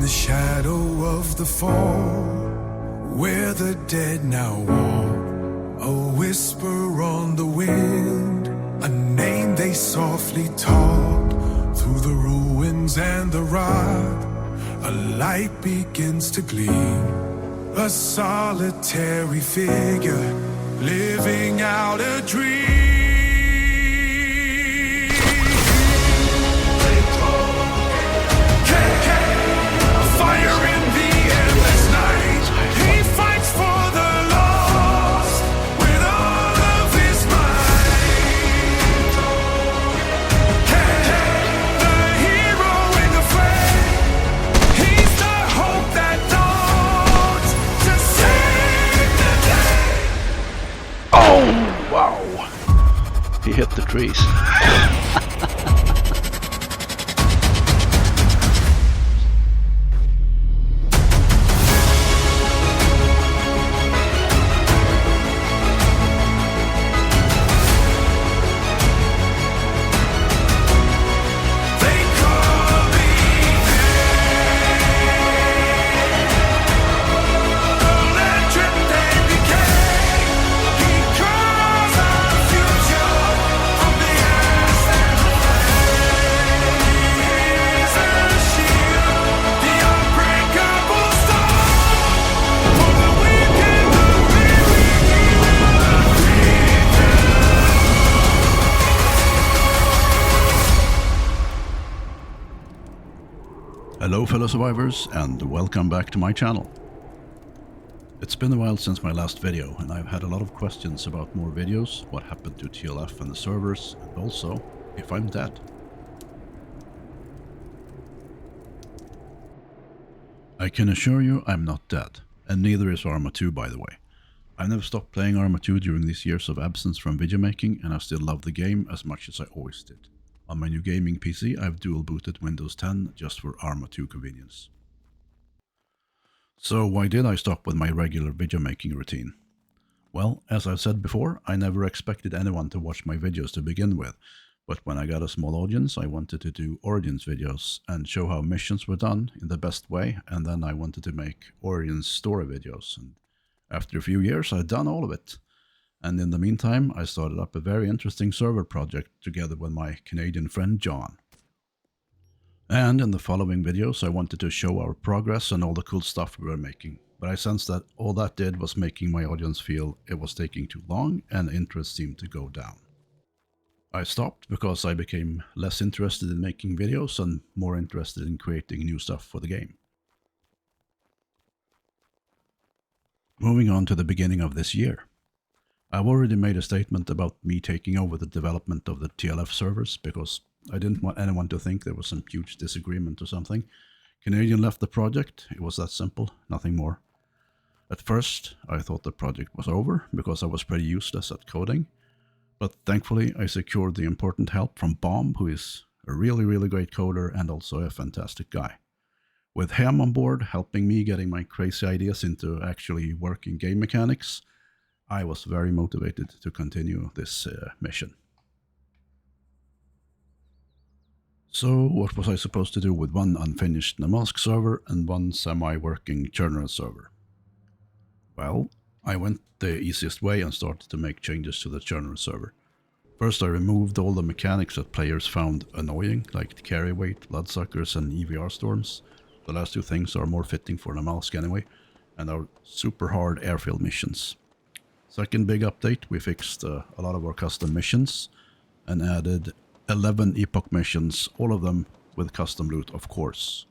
shadow of the fall, where the dead now walk, a whisper on the wind, a name they softly taught. Through the ruins and the rot, a light begins to gleam, a solitary figure living out a dream. Fire in the endless night, he fights for the lost with all of his might. The hero in the fray, he's the hope that dawns to save the day. Oh, wow. He hit the trees. Hello fellow survivors, and welcome back to my channel. It's been a while since my last video, and I've had a lot of questions about more videos, what happened to TLF and the servers, and also if I'm dead. I can assure you I'm not dead, and neither is Arma2, by the way. I never stopped playing Arma2 during these years of absence from video making, and I still love the game as much as I always did. On my new gaming PC, I've dual booted Windows 10 just for Arma2 convenience. So why did I stop with my regular video making routine? Well, as I've said before, I never expected anyone to watch my videos to begin with, but when I got a small audience, I wanted to do Origins videos and show how missions were done in the best way, and then I wanted to make Origins story videos, and after a few years I'd done all of it. And in the meantime, I started up a very interesting server project together with my Canadian friend John. And in the following videos, I wanted to show our progress and all the cool stuff we were making. But I sensed that all that did was making my audience feel it was taking too long and interest seemed to go down. I stopped because I became less interested in making videos and more interested in creating new stuff for the game. Moving on to the beginning of this year. I've already made a statement about me taking over the development of the TLF servers because I didn't want anyone to think there was some huge disagreement or something. Canadian left the project, it was that simple, nothing more. At first, I thought the project was over because I was pretty useless at coding, but thankfully I secured the important help from Bomb, who is a really great coder and also a fantastic guy. With him on board helping me getting my crazy ideas into actually working game mechanics, I was very motivated to continue this mission. So what was I supposed to do with one unfinished Namask server and one semi-working Churner server? Well, I went the easiest way and started to make changes to the Churner server. First I removed all the mechanics that players found annoying, like carry weight, bloodsuckers and EVR storms. The last two things are more fitting for Namask anyway, and are super hard airfield missions. Second big update, we fixed a lot of our custom missions and added 11 Epoch missions, all of them with custom loot, of course.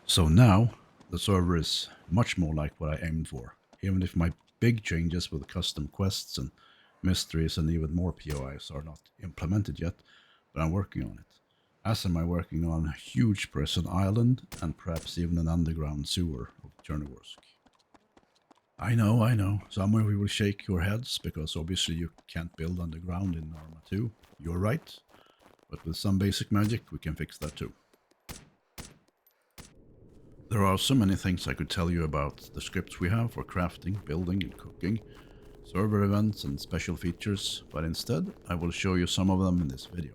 So now, the server is much more like what I aimed for, even if my big changes with custom quests and mysteries and even more POIs are not implemented yet, but I'm working on it. As am I working on a huge prison island and perhaps even an underground sewer of Chernogorsk. I know, somewhere we will shake your heads, because obviously you can't build underground in Arma2. You're right, but with some basic magic we can fix that too. There are so many things I could tell you about the scripts we have for crafting, building and cooking, server events and special features, but instead I will show you some of them in this video.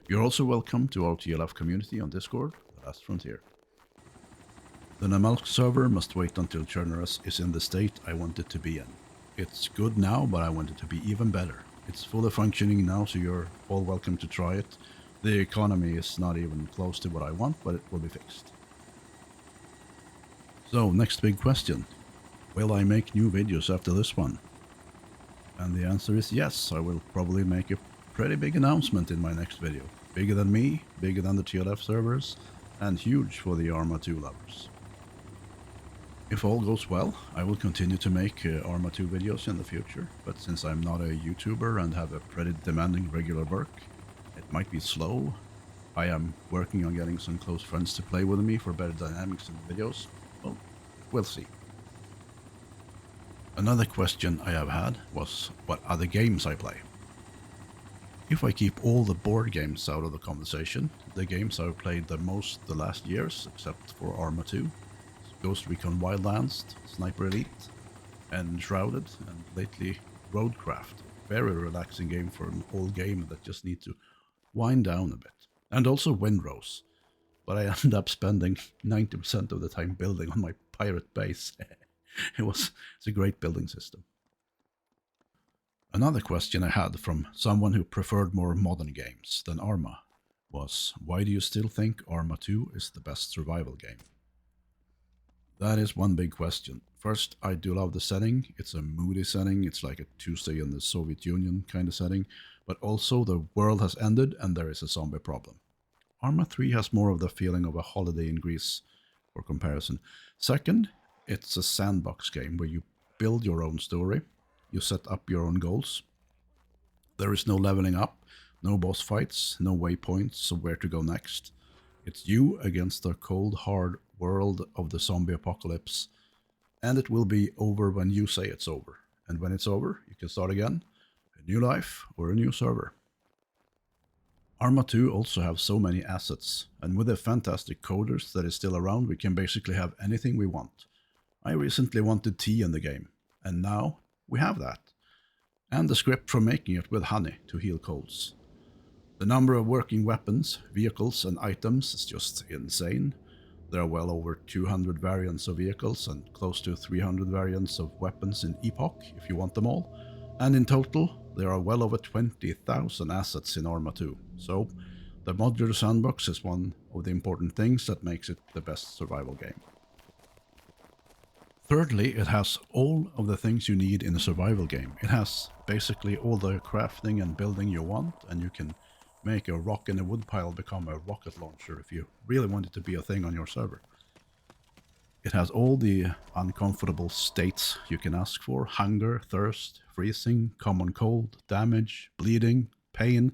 You're also welcome to our TLF community on Discord that Last Frontier. The Namalk server must wait until Chernarus is in the state I want it to be in. It's good now, but I want it to be even better. It's fully functioning now, so you're all welcome to try it. The economy is not even close to what I want, but it will be fixed. So, next big question. Will I make new videos after this one? And the answer is yes, I will probably make a pretty big announcement in my next video. Bigger than me, bigger than the TLF servers, and huge for the Arma 2 lovers. If all goes well, I will continue to make Arma 2 videos in the future, but since I'm not a YouTuber and have a pretty demanding regular work, it might be slow. I am working on getting some close friends to play with me for better dynamics in the videos. Well, we'll see. Another question I have had was what other games I play. If I keep all the board games out of the conversation, the games I've played the most the last years, except for Arma 2, Ghost Recon Wildlands, Sniper Elite, and Shrouded, and lately Roadcraft. Very relaxing game for an old game that just needs to wind down a bit. And also Windrose, but I end up spending 90% of the time building on my pirate base. It's a great building system. Another question I had from someone who preferred more modern games than Arma was, why do you still think Arma 2 is the best survival game? That is one big question. First, I do love the setting. It's a moody setting. It's like a Tuesday in the Soviet Union kind of setting. But also the world has ended and there is a zombie problem. Arma 3 has more of the feeling of a holiday in Greece for comparison. Second, it's a sandbox game where you build your own story. You set up your own goals. There is no leveling up, no boss fights, no waypoints of where to go next. It's you against the cold, hard world of the zombie apocalypse, and it will be over when you say it's over. And when it's over, you can start again, a new life or a new server. Arma 2 also have so many assets, and with the fantastic coders that is still around, we can basically have anything we want. I recently wanted tea in the game, and now we have that. And the script for making it with honey to heal colds. The number of working weapons, vehicles and items is just insane. There are well over 200 variants of vehicles and close to 300 variants of weapons in Epoch if you want them all. And in total, there are well over 20,000 assets in Arma 2. So, the modular sandbox is one of the important things that makes it the best survival game. Thirdly, it has all of the things you need in a survival game. It has basically all the crafting and building you want, and you can make a rock in a woodpile become a rocket launcher if you really want it to be a thing on your server. It has all the uncomfortable states you can ask for: hunger, thirst, freezing, common cold, damage, bleeding, pain,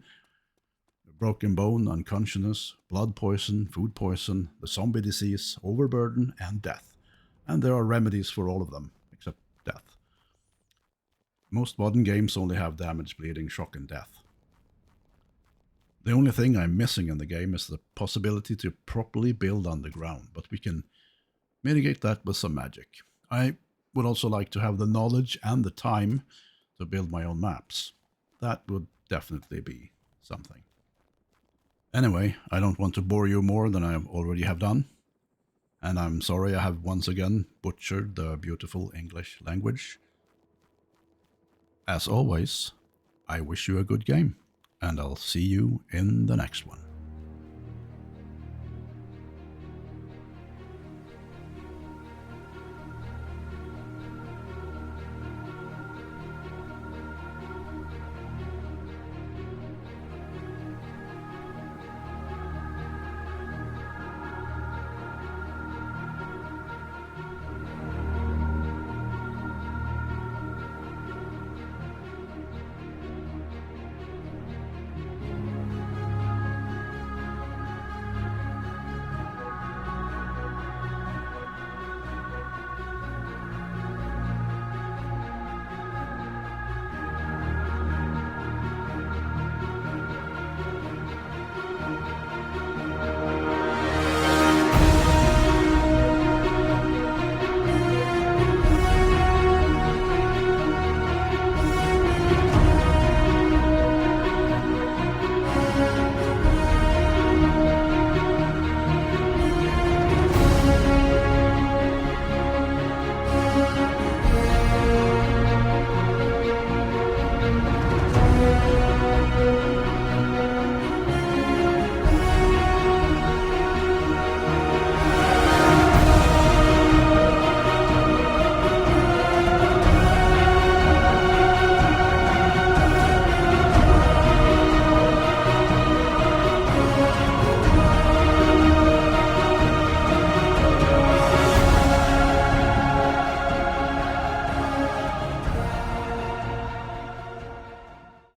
broken bone, unconsciousness, blood poison, food poison, the zombie disease, overburden, and death. And there are remedies for all of them, except death. Most modern games only have damage, bleeding, shock, and death. The only thing I'm missing in the game is the possibility to properly build underground, but we can mitigate that with some magic. I would also like to have the knowledge and the time to build my own maps. That would definitely be something. Anyway, I don't want to bore you more than I already have done. And I'm sorry I have once again butchered the beautiful English language. As always, I wish you a good game, and I'll see you in the next one.